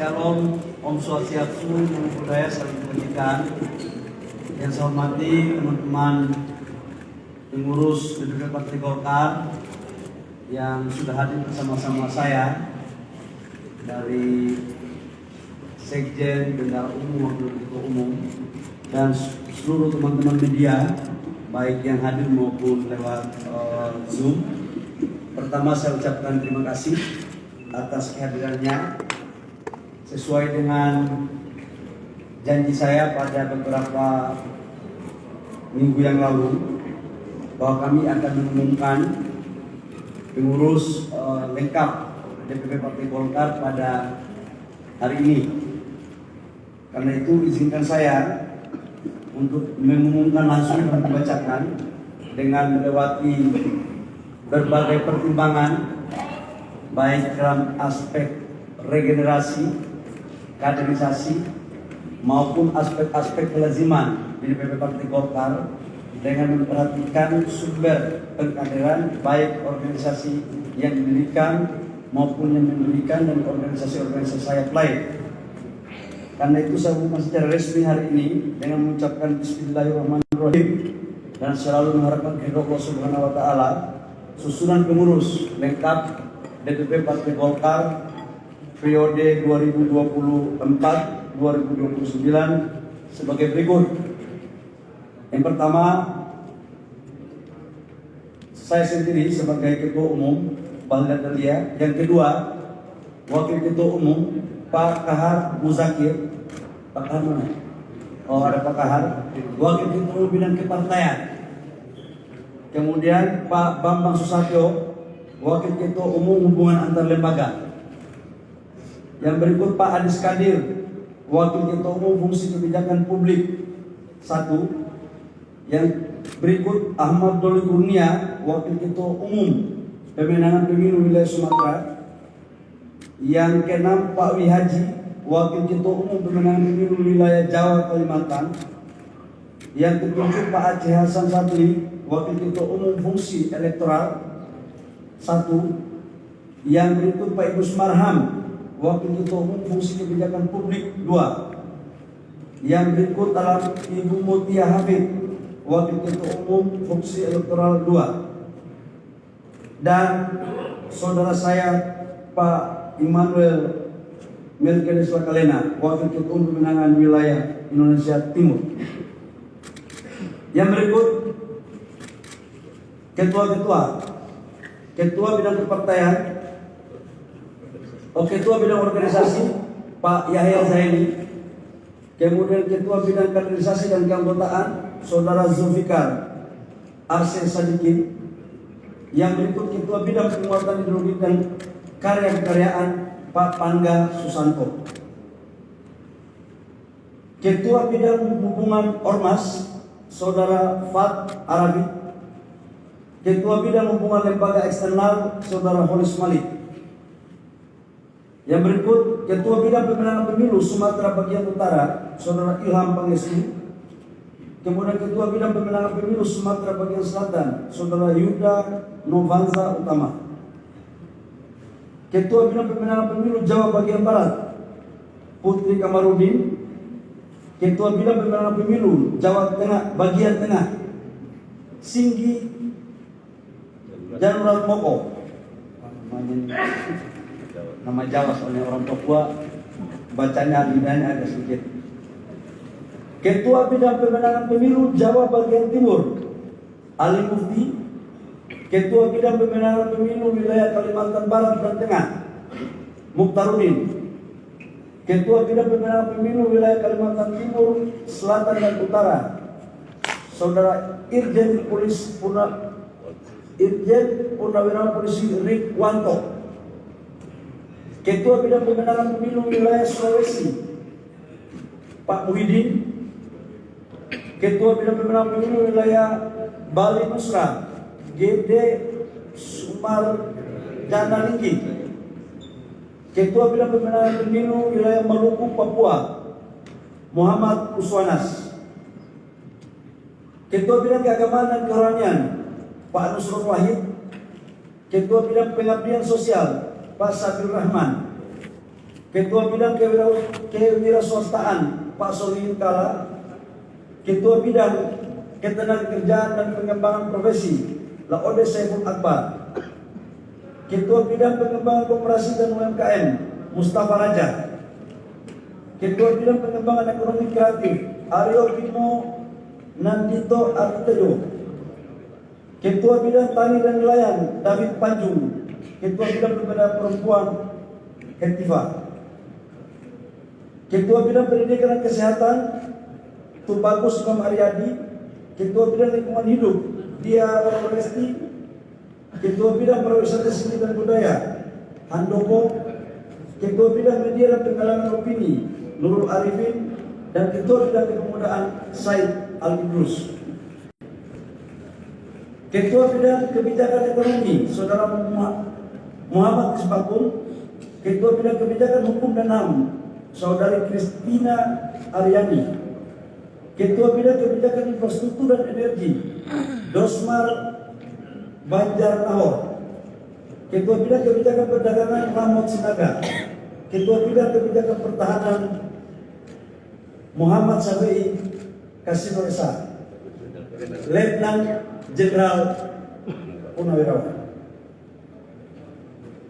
Shalom, Om Swastiastu, Namo Buddhaya, salam kebajikan. Yang saya hormati teman-teman pengurus DPP Partai Golkar yang sudah hadir bersama-sama saya dari Sekjen, Bendahara Umum, Wakil Ketua Umum, dan seluruh teman-teman media, baik yang hadir maupun lewat Zoom. Pertama saya ucapkan terima kasih atas kehadirannya. Sesuai dengan janji saya pada beberapa minggu yang lalu, bahwa kami akan mengumumkan pengurus lengkap DPP Partai Golkar pada hari ini. Karena itu izinkan saya untuk mengumumkan langsung dan membacakan dengan melewati berbagai pertimbangan, baik dalam aspek regenerasi, kaderisasi, maupun aspek-aspek kelaziman di DPP Partai Golkar dengan memperhatikan sumber pengkaderan, baik organisasi yang didirikan maupun yang mendirikan dan organisasi-organisasi sayap lain. Karena itu saya umumkan secara resmi hari ini dengan mengucapkan Bismillahirrahmanirrahim dan selalu mengharapkan kepada Allah Subhanahu wa Ta'ala, susunan pengurus lengkap DPP Partai Golkar periode 2024-2029 sebagai berikut. Yang pertama, saya sendiri sebagai Ketua Umum Balda Dalia. Yang kedua, Wakil Ketua Umum Pak Kahar Muzakir. Pak Kahar mana? Oh, ada Pak Kahar. Wakil Ketua Umum Bidang Kepartaian. Kemudian Pak Bambang Susatyo, Wakil Ketua Umum Hubungan Antar Lembaga. Yang berikut Pak Adis Kadir, Wakil Ketua Umum Fungsi Kebijakan Publik 1. Yang berikut Ahmad Doli Kurnia, Wakil Ketua Umum Pemenangan Pemilu Wilayah Sumatera. Yang keenam Pak Wihaji, Wakil Ketua Umum Pemenangan Pemilu Wilayah Jawa Kalimantan. Yang ketujuh Pak Aceh Hasan Sadli, Wakil Ketua Umum Fungsi Elektoral 1. Yang berikut Pak Ibu Sumarham, Wakil Ketua Umum Fungsi Kebijakan Publik 2. Yang berikut adalah Ibu Mutia Hafid, Wakil Ketua Umum Fungsi Elektoral 2. Dan saudara saya Pak Immanuel Melkiades Lakalena, Wakil Ketua Umum Pemenangan Wilayah Indonesia Timur. Yang berikut Ketua Bidang Kepartaian, Ketua Bidang Organisasi Pak Yahya Zaini. Kemudian Ketua Bidang Kaderisasi dan Keanggotaan Saudara Zulfikar Arsen Sadikin. Yang berikut Ketua Bidang Penguatan Ideologi dan Karya-Karyaan Pak Pangga Susanto. Ketua Bidang Hubungan Ormas Saudara Fat Arabi. Ketua Bidang Hubungan Lembaga Eksternal Saudara Holis Malik. Yang berikut Ketua Bidang Pemenangan Pemilu Sumatera Bagian Utara Saudara Ilham Pangestu. Kemudian Ketua Bidang Pemenangan Pemilu Sumatera Bagian Selatan Saudara Yuda Novanza Utama. Ketua Bidang Pemenangan Pemilu Jawa Bagian Barat Putri Kamarudin. Ketua Bidang Pemenangan Pemilu Jawa Tengah Bagian Tengah Singgi Janurat Moko. Nama Jawa soalnya orang Papua bacanya lidahnya agak sedikit. Ketua Bidang Pemenangan Pemilu Jawa Bagian Timur Ali Mufti. Ketua Bidang Pemenangan Pemilu Wilayah Kalimantan Barat dan Tengah Mukhtarudin. Ketua Bidang Pemenangan Pemilu Wilayah Kalimantan Timur, Selatan dan Utara Saudara Irjen Purnawirawan Polisi Rik Wanto. Ketua Bidang Pemenangan Pemilu Wilayah Sulawesi Pak Muhyiddin. Ketua Bidang Pemenangan Pemilu Wilayah Bali Musra GD Sumar Janalinggi. Ketua Bidang Pemenangan Pemilu Wilayah Maluku Papua Muhammad Uswanas. Ketua Bidang Keagamaan dan Kerohanian Pak Nusron Wahid. Ketua Bidang Pengabdian Sosial Pak Sabir Rahman. Ketua Bidang Kewirausahaan Pak Solihin Kala, Ketua Bidang Ketenagakerjaan dan Pengembangan Profesi Laode Saiful Akbar, Ketua Bidang Pengembangan Koperasi dan UMKM Mustafa Raja, Ketua Bidang Pengembangan Ekonomi Kreatif Aryo Bimo Nandito Artejo, Ketua Bidang Tani dan Nelayan David Panjung, Ketua Bidang Pemberdayaan Perempuan Hetiva, Ketua Bidang Pendidikan dan Kesehatan Tubagus Imam Aryadi, Ketua Bidang Lingkungan Hidup Dia Warolesti, Ketua Bidang Pariwisata Seni dan Budaya Handoko, Ketua Bidang Media dan Penggalangan Opini Nurul Arifin, dan Ketua Bidang Kepemudaan Said Al-Idrus. Ketua Bidang Kebijakan Ekonomi Saudara Muhammad Isbakun, Ketua Bidang Kebijakan Hukum dan HAM Saudari Kristina Aryani, Ketua Bidang Kebijakan Infrastruktur dan Energi Dosmar Banjar Nahor, Ketua Bidang Kebijakan Perdagangan Rahmat Sinaga, Ketua Bidang Kebijakan Pertahanan Muhammad Syafi'i Kasino Esa, Letnan Jenderal Purnawirawan.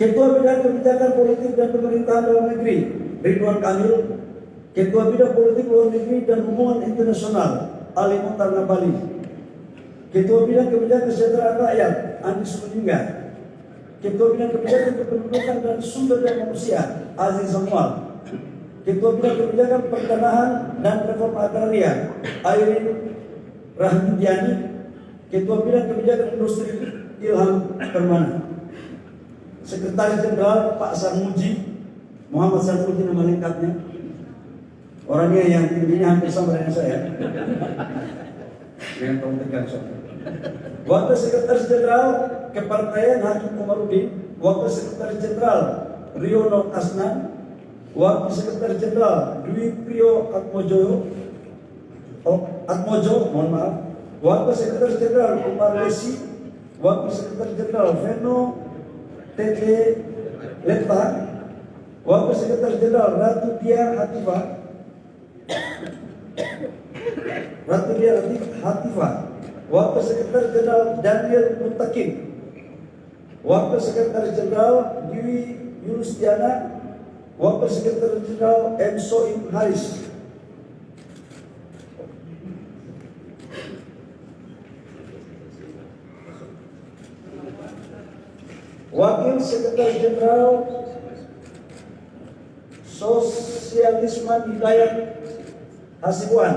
Ketua Bidang Kebijakan Politik dan Pemerintahan Dalam Negeri Ridwan Kamil, Ketua Bidang Politik Luar Negeri dan Hubungan Internasional Ali Mukhtar Ngabalin, Ketua Bidang Kebijakan Kesejahteraan Rakyat Andi Sumedingga, Ketua Bidang Kebijakan Kependudukan dan Sumber Daya Manusia Aziz Samuel, Ketua Bidang Kebijakan Pertanahan dan Reforma Agraria Airin Rahmidiani, Ketua Bidang Kebijakan Industri Ilham Permana, Sekretaris Jenderal Pak Sarmuji Muhammad Sarmuji nama lengkapnya, orangnya yang tingginya hampir sama dengan saya, yang tahun tegang soalnya. Wakil Sekretaris Jenderal Kepartaian Hakim Komarudin, Wakil Sekretaris Jenderal Riono Asnan, Wakil Sekretaris Jenderal Dwi Priyo Atmojo, mohon maaf, Wakil Sekretaris Jenderal Umar Lesi, Wakil Sekretaris Jenderal Veno TT Lepta, Wakil Sekretaris Jenderal Ratu Dia Hatifah, Wakil Sekretaris Jenderal Daniel Mutakin, Wakil Sekretaris Jenderal Dwi Yulistiana, Wakil Sekretaris Jenderal M. Soim Haris. Wakil Sekretaris Jenderal Sosialisme Hidayat Hasibuan,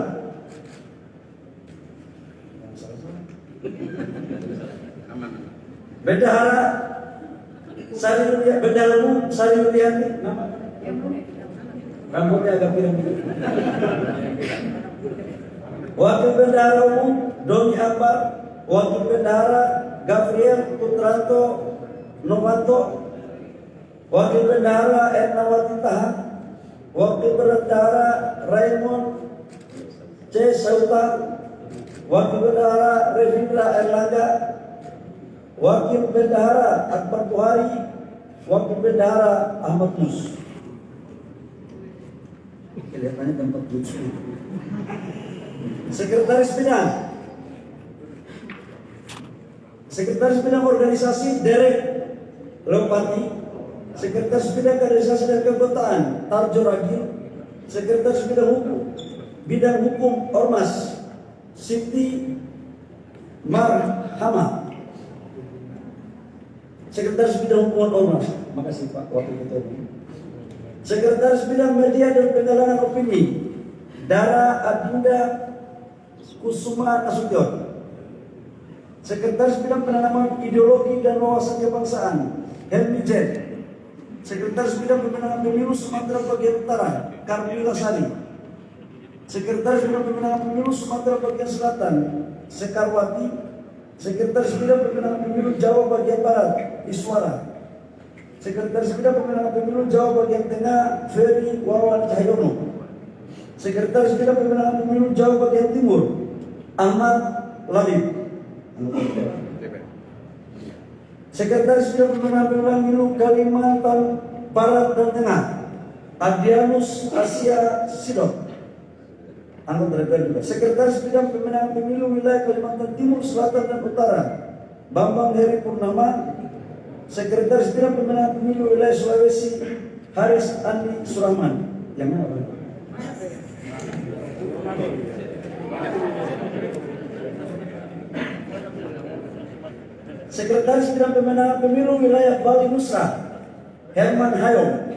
Bendahara Bendahara Umum Sari Yuliani, rambutnya agak pirang gitu. Wakil Bendahara Umum Doni Akbar, Wakil Bendahara Gabriel Putranto Novanto, Wakil Bendahara Ernawati Tahan, Wakil Bendahara Raymond C. Sauta, Wakil Bendahara Revindra Erlangga, Wakil Bendahara Akbar Buhari, Wakil Bendahara Ahmad Mus. Kelihatannya tempat lucu. Sekretaris Bidang Organisasi Derek Lopati, Sekretaris Bidang Kaderisasi dan Keanggotaan Tarjo Ragil, Sekretaris Bidang Hukum Ormas Siti Marhamah, Sekretaris Bidang Hubungan Ormas, makasih Pak Wakil Ketua. Sekretaris Bidang Media dan Penggalangan Opini Dara Adinda Kusuma Nasution, Sekretaris Bidang Penanaman Ideologi dan Wawasan Kebangsaan Helmi Jen, Sekretaris Bidang Pemenangan Pemilu Sumatera Bagian Utara Karmila Sari, Sekretaris Bidang Pemenangan Pemilu Sumatera Bagian Selatan Sekarwati, Sekretaris Bidang Pemenangan Pemilu Jawa Bagian Barat Iswara, Sekretaris Bidang Pemenangan Pemilu Jawa Bagian Tengah Ferry Wawan Cahyono, Sekretaris Bidang Pemenangan Pemilu Jawa Bagian Timur Ahmad Lalib, Sekretaris Bidang Pemenangan Pemilu Kalimantan Barat dan Tengah Adrianus Asia Sidon, anggota DPR juga. Sekretaris Bidang Pemenangan Pemilu Wilayah Kalimantan Timur, Selatan, dan Utara, Bambang Heri Purnama. Sekretaris Bidang Pemenangan Pemilu Wilayah Sulawesi, Haris Andi Surahman. Yang mana, Pak? Sekretaris Bidang Pemenangan Pemilu Wilayah Bali Nusra, Herman Hayong.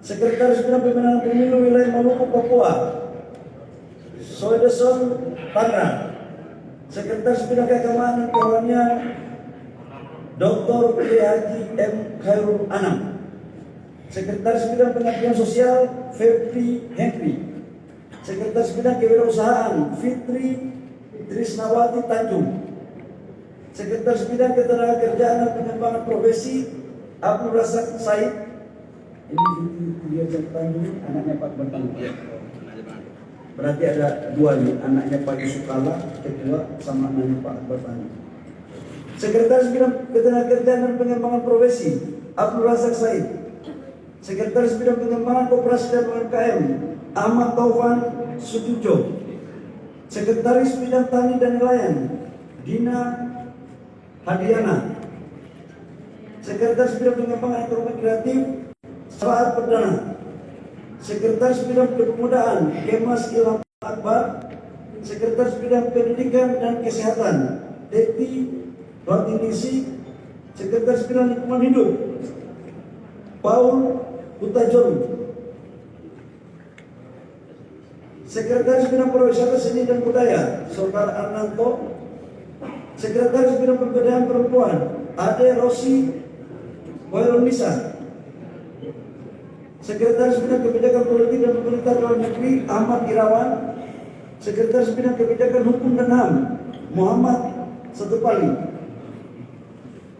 Sekretaris Bidang Pemenangan Pemilu Wilayah Maluku Papua, Soedeson Tangerang. Sekretaris Bidang Keagamaan dan Kerohanian, Dr. Haji M. Khairul Anam. Sekretaris Bidang Pengabdian Sosial, Febri Henry. Sekretaris Bidang Kewirausahaan, Fitri Trisnawati Tanjung. Sekretaris Bidang Ketenagakerjaan dan Pengembangan Profesi, Abdul Razak Said. Ini Fitri Tanjung, anaknya Pak Bantang. Berarti ada dua nih, anaknya Pak Yusukala, ketua, sama anaknya Pak Bantang. Sekretaris Bidang Ketenagakerjaan dan Pengembangan Profesi, Abdul Razak Said. Sekretaris Bidang Pengembangan Koperasi dan UMKM, Ahmad Taufan Sujujo. Sekretaris Bidang Tani dan Nelayan, Dina Hadiana. Sekretaris Bidang Pengembangan Ekonomi Kreatif, Saat Perdana. Sekretaris Bidang Kepemudaan, Kemas Ilham Akbar. Sekretaris Bidang Pendidikan dan Kesehatan, Teti Ratinisi. Sekretaris Bidang Lingkungan Hidup, Paul Hutajon. Sekretaris Bidang Pariwisata, Seni dan Budaya, Saudara Arnanto. Sekretaris Bidang Pemberdayaan Perempuan, Ade Rosi Wairunisa. Sekretaris Bidang Kebijakan Politik dan Pemerintahan Luar Negeri, Ahmad Irawan. Sekretaris Bidang Kebijakan Hukum dan HAM, Muhammad Satupali.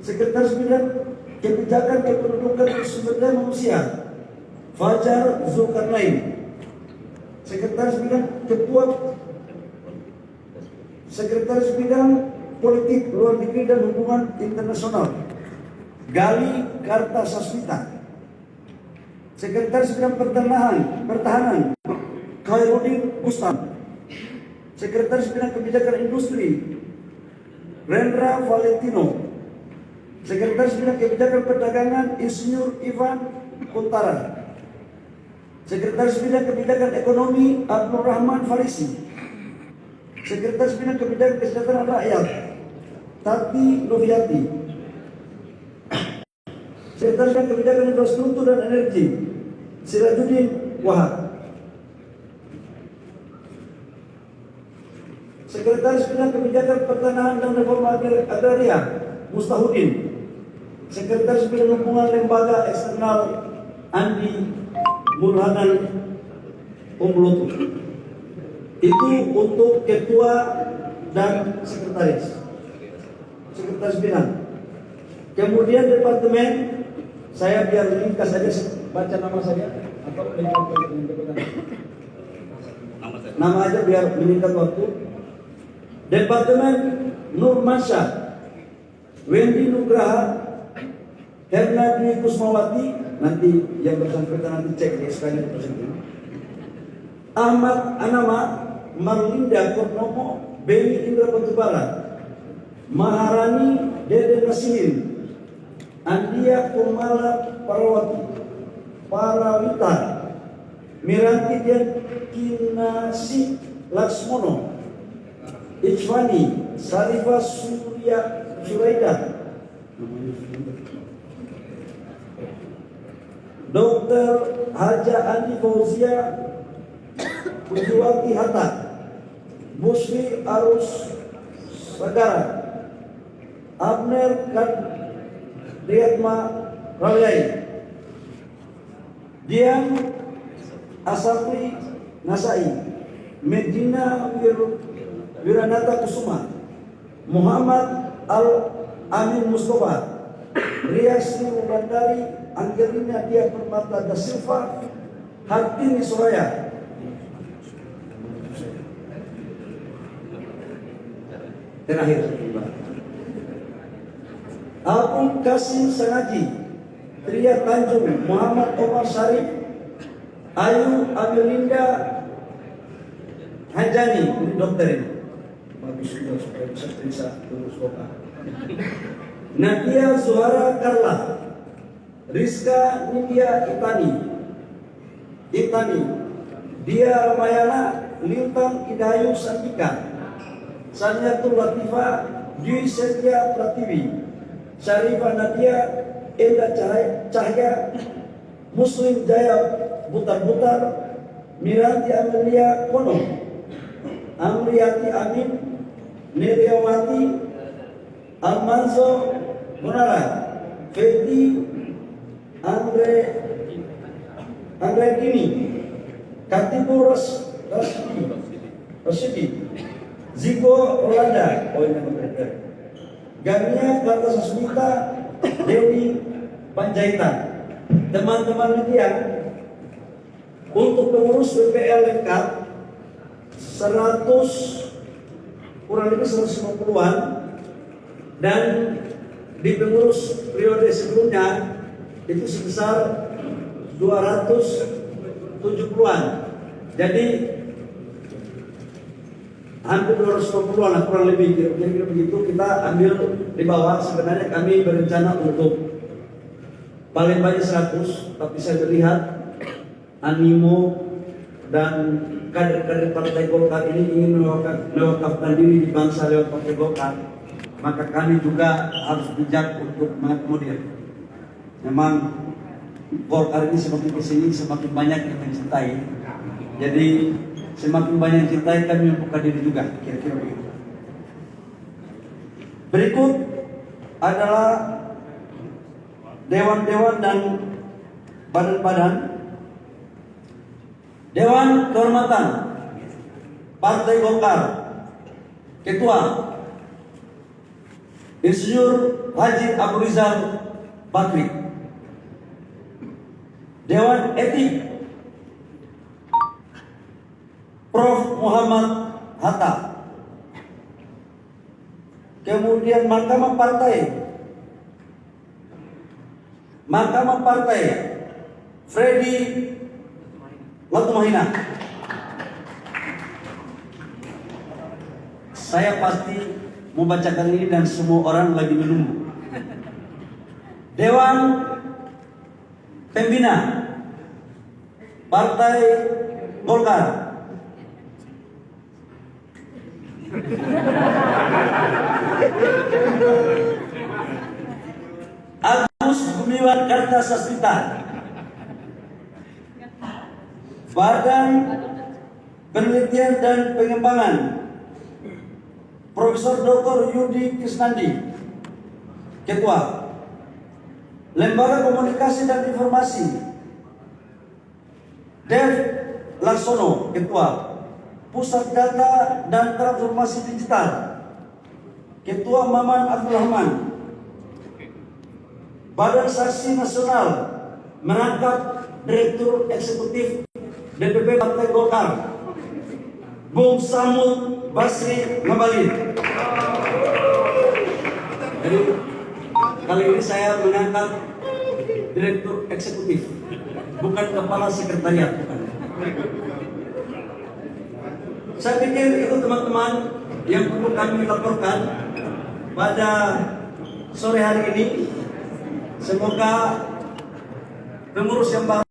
Sekretaris Bidang Kebijakan Kependudukan dan Sumber Daya Manusia, Fajar Zulkarnain. Sekretaris Bidang Sekretaris Bidang Politik Luar Negeri dan Hubungan Internasional, Gali Kartasasmita. Sekretaris Bidang Pertahanan, Khairuddin Bustam. Sekretaris Bidang Kebijakan Industri, Rendra Valentino. Sekretaris Bidang Kebijakan Perdagangan, Insinyur Ivan Kuntara. Sekretaris Bidang Kebijakan Ekonomi, Abdul Rahman Farisi. Sekretaris Bidang Kebijakan Kesejahteraan Rakyat, Tati Noviati. Sekretaris Bidang Kebijakan Infrastruktur dan Energi, Sirajuddin Wahab. Sekretaris Bidang Kebijakan Pertanahan dan Reforma Agraria, Mustahudin. Sekretaris Bidang Hubungan Lembaga Eksternal, Andi Burhanan Umlotu. Itu untuk ketua dan sekretaris bidang. Kemudian departemen, saya biar ringkas saja baca nama saya atau nama aja biar meningkat waktu. Departemen Nur Masya, Wendy Nugraha, Hernadi Kusmawati. Nanti yang bersangkutan nanti cek di SKD tersebut. Ahmad Anama, Marlinda Purnomo, Beni Indra Batubara, Maharani Dede Nasihin, Andia Kumala Parawita, Miranti Dian Kinasi Laksmono, Ichwani Sarifah Surya Suraida, Dr. Haja Andi Fauzia Pujiwati Hatta, Busri Arus Sagara, Abner Kadriatma Rawyai, Dian Asafri Nasai, Medina Wiranata Kusuma, Muhammad Al-Amin Mustafa, Riasri Wulandari, Angelina Dia Permata da Silva, Hartini Suraya. Terakhir, Abu Kasim Sangaji, Tria Tanjung, Muhammad Omar Syarif, Ayu Amelinda Hajani, ini dokter ini. Bagus juga supaya bisa periksa lulus kota. Nadia Zuhara Karla, Rizka Nidya Itani, Dia Ramayana Lintang Idayu Sandika, Sanyatul Latifah Dwi Setia Pratiwi, Syarifah Nadia Enda Cahya, Muslim Jaya Butar-Butar, Miranti Amelia Kono, Amriyati Amin, Neriawati, Almanzo Munara, Fedi Andre Dini, Katibur Rashidi, Ziko Rolanda, Gania Kartasasmita, Dewi Panjaitan. Teman-teman media, untuk pengurus BPL lengkap kurang lebih 150-an, dan di pengurus periode sebelumnya itu sebesar 270-an. Jadi hampir 250-an lah, kurang lebih kira-kira begitu. Kita ambil di bawah. Sebenarnya kami berencana untuk paling banyak 100, tapi saya melihat animo dan kader-kader Partai Golkar ini ingin mewakafkan diri di bangsa lewat Partai Golkar, maka kami juga harus bijak untuk mengakomodir. Memang Golkar ini semakin kesini semakin banyak yang mencintai, jadi semakin banyak yang cintai, kami membuka diri juga, kira-kira begitu. Berikut adalah dewan-dewan dan badan-badan. Dewan Kehormatan Partai Golkar, Ketua Insinyur Haji Abu Rizal Bakri. Dewan Etik Prof. Muhammad Hatta. Kemudian Mahkamah Partai Freddy Latumahina. Saya pasti membacakan ini dan semua orang lagi menunggu. Dewan Pembina Partai Golkar, Agus Gumiwang Kartasasmita. Badan Penelitian dan Pengembangan Profesor Dr. Yudi Krisnandi, Ketua. Lembaga Komunikasi dan Informasi Dev Laksono, Ketua. Pusat Data dan Transformasi Digital, Ketua Maman Abdul Rahman. Badan Saksi Nasional merangkap Direktur Eksekutif DPP Partai Golkar, Bung Samud Basri Ngabalin. Jadi kali ini saya mengangkat Direktur Eksekutif, bukan Kepala Sekretariat, bukan. Saya pikir itu teman-teman yang perlu kami laporkan pada sore hari ini. Semoga pengurus yang baru